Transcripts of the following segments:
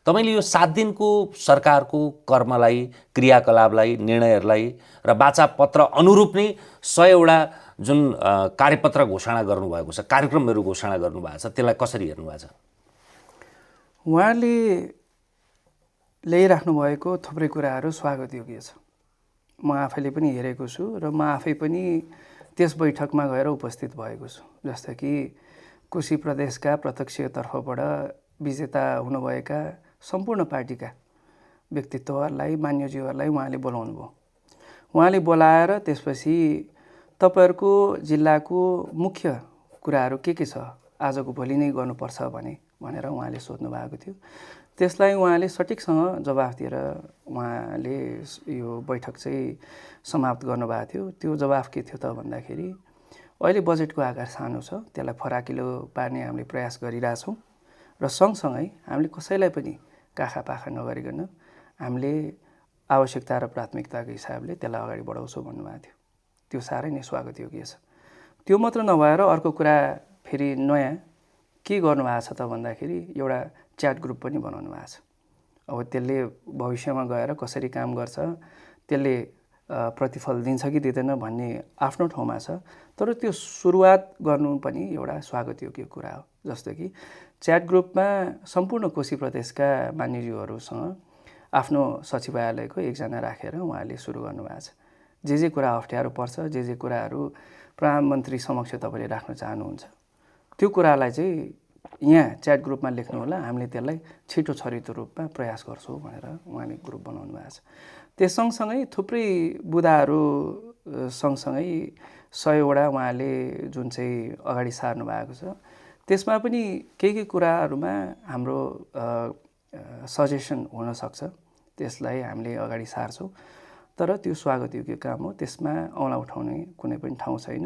तपाईले यो 7 दिनको सरकारको कर्मलाई, क्रियाकलापलाई, निर्णयहरूलाई र वाचापत्र अनुरूप नै 100 वटा जुन कार्यपत्र घोषणा गर्नुभएको छ, कार्यक्रमहरू घोषणा गर्नुभएको छ, त्यसलाई कसरी हेर्नु भएको छ? उहाँले ल्याइराख्नु भएको थुप्रै कुराहरू स्वागतयोग्य छ। म आफैले पनि हेरेको छु र म आफै पनि त्यस बैठकमा गएर उपस्थित भएको छु। जस्तो कि कोशी प्रदेशका प्रत्यक्षतर्फबाट विजेता हुनुभएका सम्पूर्ण पार्टीका व्यक्तित्वहरूलाई, मान्यज्यूहरूलाई उहाँले बोलाउनु भयो। उहाँले बोलाएर त्यसपछि तपाईहरुको जिल्लाको मुख्य कुराहरू के छ, आजको भोलि नै गर्नुपर्छ भनेर उहाँले सोध्नु भएको थियो। त्यसलाई उहाँले सटिकसँग जवाफ दिएर उहाँले यो बैठक चाहिँ समाप्त गर्नुभएको थियो। त्यो जवाफ के थियो त भन्दाखेरि अहिले बजेटको आकार सानो छ, त्यसलाई फराकिलो पार्ने हामीले प्रयास गरिरहेछौँ र सँगसँगै हामीले कसैलाई पनि काखापाखा नगरिकन हामीले आवश्यकता र प्राथमिकताको हिसाबले त्यसलाई अगाडि बढाउँछौँ भन्नुभएको थियो। त्यो साह्रै नै स्वागतयोग्य छ। त्यो मात्र नभएर अर्को कुरा फेरि नयाँ के गर्नुभएको छ त भन्दाखेरि एउटा च्याट ग्रुप पनि बनाउनु भएको छ। अब त्यसले भविष्यमा गएर कसरी काम गर्छ, त्यसले प्रतिफल दिन्छ कि दिँदैन भन्ने आफ्नो ठाउँमा छ, तर त्यो सुरुवात गर्नु पनि एउटा स्वागतयोग्य कुरा हो। जस्तो कि च्याट ग्रुपमा सम्पूर्ण कोशी प्रदेशका मान्यज्यूहरूसँग आफ्नो सचिवालयको एकजना राखेर उहाँले सुरु गर्नुभएको छ। जे कुरा अप्ठ्यारो पर्छ, जे कुराहरू प्रधानमन्त्री समक्ष तपाईँले राख्न चाहनुहुन्छ, त्यो कुरालाई चाहिँ यहाँ च्याट ग्रुपमा लेख्नु होला, हामीले त्यसलाई छिटो छरितो रूपमा प्रयास गर्छौँ भनेर उहाँले ग्रुप बनाउनु भएको छ। त्यस सँगसँगै थुप्रै बुदाहरू सँगसँगै 100 वटा उहाँले जुन चाहिँ अगाडि सार्नु भएको छ, त्यसमा पनि केही कुराहरूमा हाम्रो सजेसन हुन सक्छ, त्यसलाई हामीले अगाडि सार्छौँ। तर त्यो स्वागतयोग्य काम हो, त्यसमा औँला उठाउने कुनै पनि ठाउँ छैन।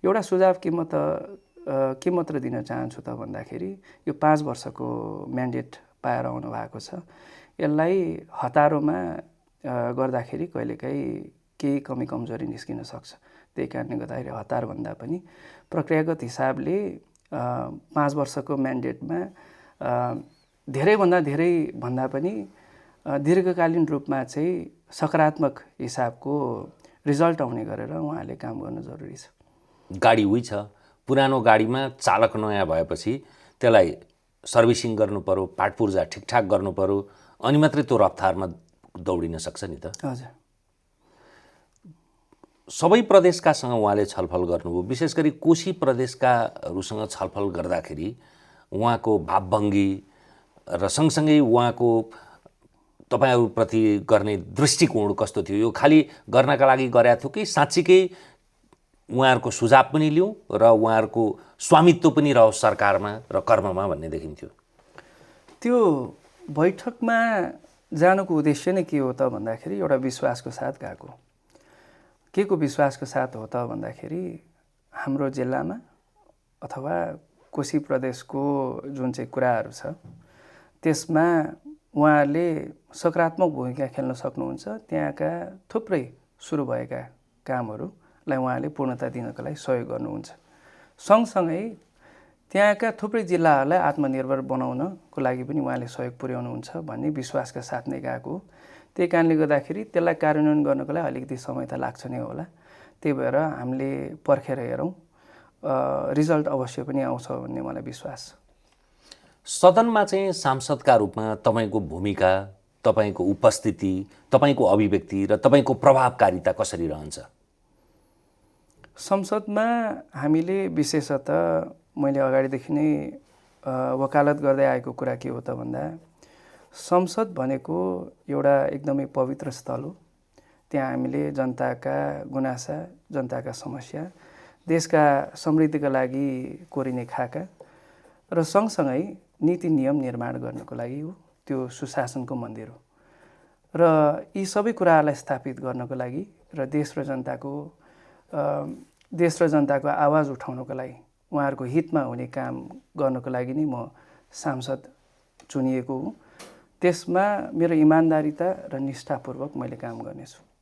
एउटा सुझाव के मात्र दिन चाहन्छु त भन्दाखेरि यो 5 वर्षको म्यान्डेट पाएर आउनु भएको छ, यसलाई हतारोमा गर्दाखेरि कहिलेकाहीँ केही कमी कमजोरी निस्किन सक्छ। त्यही कारणले गर्दाखेरि हतारभन्दा पनि प्रक्रियागत हिसाबले 5 वर्षको म्यान्डेटमा भन्दा पनि दीर्घकालीन रूपमा चाहिँ सकारात्मक हिसाबको रिजल्ट आउने गरेर उहाँले काम गर्न जरुरी छ। गाडी उही छ, पुरानो गाडीमा चालक नयाँ भएपछि त्यसलाई सर्भिसिङ गर्नु पर्यो, पाटपुर्जा ठिकठाक गर्नु पर्यो, अनि मात्रै त्यो रफ्तारमा दौडिन सक्छ नि त। हजुर। सबै प्रदेशकासँग उहाँले छलफल गर्नुभयो, विशेष गरी कोशी प्रदेशकाहरूसँग छलफल गर्दाखेरि उहाँको भावभङ्गी र सँगसँगै उहाँको तपाईहरुप्रति गर्ने दृष्टिकोण कस्तो थियो? यो खाली गर्नका लागि गरेका थियो कि साँच्चीकै उहाँहरूको सुझाव पनि लिउँ र उहाँहरूको स्वामित्व पनि रह्यो सरकारमा र कर्ममा भन्ने देखिन्थ्यो? त्यो बैठकमा जानुको उद्देश्य नै के हो त भन्दाखेरि एउटा विश्वासको साथ गएको। के को विश्वासको साथ हो त भन्दाखेरि हाम्रो जिल्लामा अथवा कोशी प्रदेशको जुन चाहिँ कुराहरू छ त्यसमा उहाँहरूले सकारात्मक भूमिका खेल्न सक्नुहुन्छ। त्यहाँका थुप्रै सुरु भएका कामहरूलाई उहाँले पूर्णता दिनको लागि सहयोग गर्नुहुन्छ। सँगसँगै त्यहाँका थुप्रै जिल्लाहरूलाई आत्मनिर्भर बनाउनको लागि पनि उहाँले सहयोग पुर्याउनुहुन्छ भन्ने विश्वासका साथ नै गएको हो। त्यही कारणले गर्दाखेरि त्यसलाई कार्यान्वयन गर्नको लागि अलिकति समय त लाग्छ नै होला। त्यही भएर हामीले पर्खेर हेरौँ, रिजल्ट अवश्य पनि आउँछ भन्ने मलाई विश्वास छ। सदनमा चाहिँ सांसदका रूपमा तपाईको भूमिका, तपाईको उपस्थिति, तपाईको अभिव्यक्ति र तपाईको प्रभावकारिता कसरी रहन्छ? संसदमा हामीले विशेषतः मैले अगाडिदेखि नै वकालत गर्दै आएको कुरा के हो त भन्दा संसद भनेको एउटा एकदमै पवित्र स्थल हो। त्यहाँ हामीले जनताका गुनासा, जनताका समस्या, देशका समृद्धिका लागि कोरिने खाका र सँगसँगै नीति नियम निर्माण गर्नको लागि हो। त्यो सुशासनको मन्दिर हो र यी सबै कुराहरूलाई स्थापित गर्नको लागि र देश र जनताको आवाज उठाउनको लागि, उहाँहरूको हितमा हुने काम गर्नको लागि नै म सांसद चुनिएको हुँ। त्यसमा मेरो इमानदारिता र निष्ठापूर्वक मैले काम गर्नेछु।